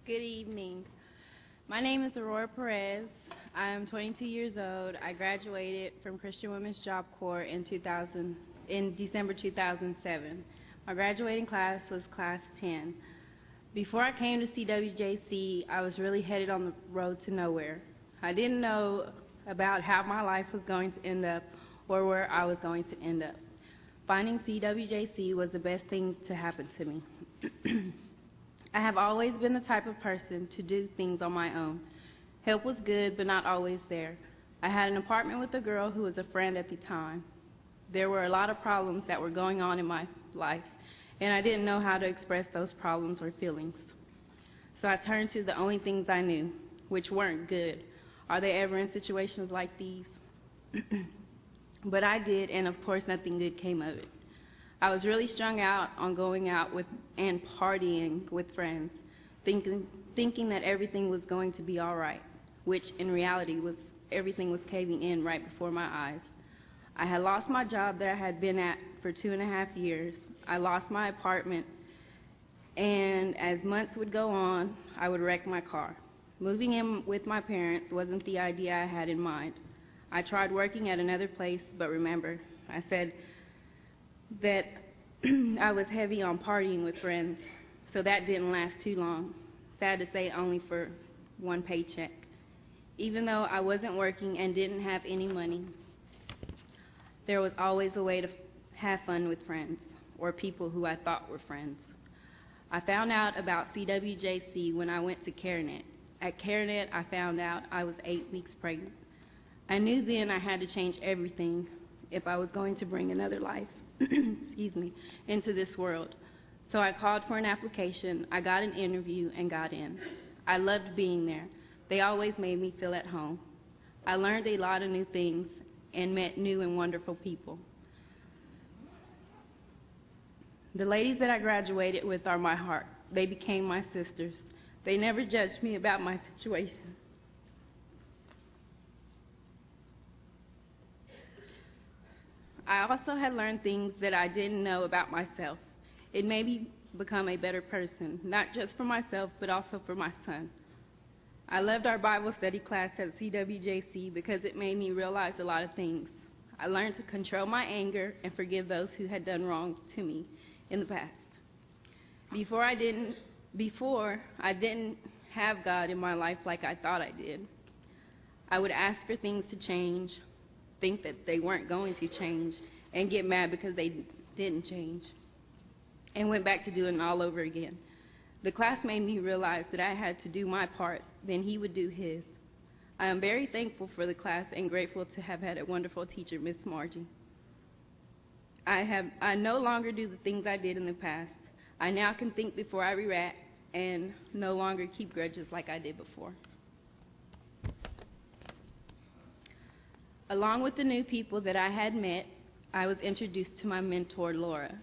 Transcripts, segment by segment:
Good evening. My name is Aurora Perez. I am 22 years old. I graduated from Christian Women's Job Corps in December 2007. My graduating class was Class 10. Before I came to CWJC, I was really headed on the road to nowhere. I didn't know about how my life was going to end up or where I was going to end up. Finding CWJC was the best thing to happen to me. I have always been the type of person to do things on my own. Help was good, but not always there. I had an apartment with a girl who was a friend at the time. There were a lot of problems that were going on in my life, and I didn't know how to express those problems or feelings. So I turned to the only things I knew, which weren't good. Are they ever in situations like these? But I did, and of course nothing good came of it. I was really strung out on going out with and partying with friends, thinking that everything was going to be all right, which in reality was everything was caving in right before my eyes. I had lost my job that I had been at for 2.5 years. I lost my apartment, and as months would go on, I would wreck my car. Moving in with my parents wasn't the idea I had in mind. I tried working at another place, but remember, I said that I was heavy on partying with friends, so that didn't last too long. Sad to say, only for one paycheck. Even though I wasn't working and didn't have any money, there was always a way to have fun with friends, or people who I thought were friends. I found out about CWJC when I went to CareNet. At CareNet, I found out I was 8 weeks pregnant. I knew then I had to change everything if I was going to bring another life into this world. So I called for an application, I got an interview, and got in. I loved being there. They always made me feel at home. I learned a lot of new things and met new and wonderful people. The ladies that I graduated with are my heart. They became my sisters. They never judged me about my situation. I also had learned things that I didn't know about myself. It made me become a better person, not just for myself, but also for my son. I loved our Bible study class at CWJC because it made me realize a lot of things. I learned to control my anger and forgive those who had done wrong to me in the past. Before I didn't have God in my life like I thought I did. I would ask for things to change, think that they weren't going to change, and get mad because they didn't change, and went back to doing it all over again. The class made me realize that I had to do my part, then he would do his. I am very thankful for the class and grateful to have had a wonderful teacher, Miss Margie. I no longer do the things I did in the past. I now can think before I react and no longer keep grudges like I did before. Along with the new people that I had met, I was introduced to my mentor, Laura.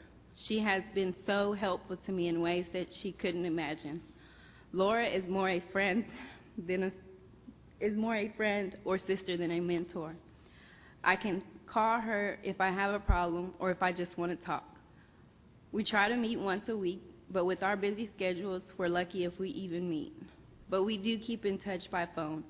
She has been so helpful to me in ways that she couldn't imagine. Laura is more a friend or sister than a mentor. I can call her if I have a problem or if I just want to talk. We try to meet once a week, but with our busy schedules, we're lucky if we even meet. But we do keep in touch by phone.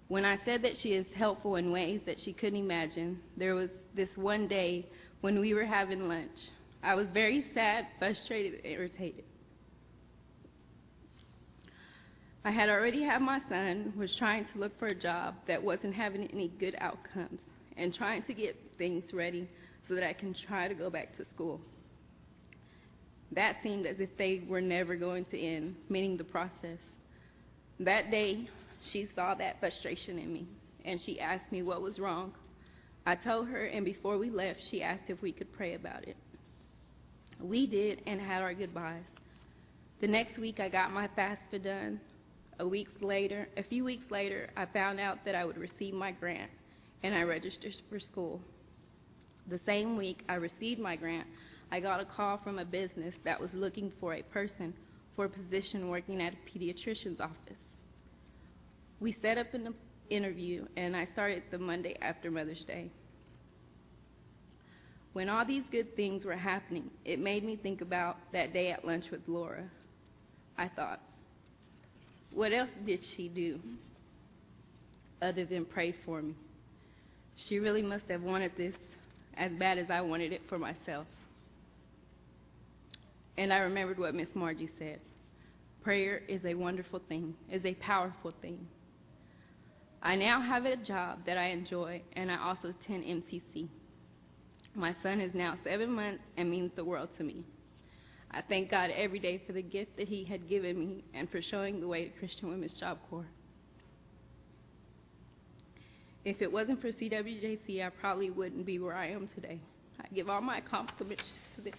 When I said that she is helpful in ways that she couldn't imagine, there was this one day when we were having lunch. I was very sad, frustrated, and irritated. I had already had my son, was trying to look for a job that wasn't having any good outcomes, and trying to get things ready so that I can try to go back to school. That seemed as if they were never going to end, meaning the process. That day, she saw that frustration in me, and she asked me what was wrong. I told her, and before we left, she asked if we could pray about it. We did and had our goodbyes. The next week, I got my FAFSA done. A few weeks later, I found out that I would receive my grant, and I registered for school. The same week I received my grant, I got a call from a business that was looking for a person for a position working at a pediatrician's office. We set up an interview, and I started the Monday after Mother's Day. When all these good things were happening, it made me think about that day at lunch with Laura. I thought, What else did she do other than pray for me? She really must have wanted this as bad as I wanted it for myself. And I remembered what Miss Margie said. Prayer is a wonderful thing, is a powerful thing. I now have a job that I enjoy, and I also attend MCC. My son is now 7 months and means the world to me. I thank God every day for the gift that He had given me and for showing the way to Christian Women's Job Corps. If it wasn't for CWJC, I probably wouldn't be where I am today. I give all my compliments to this.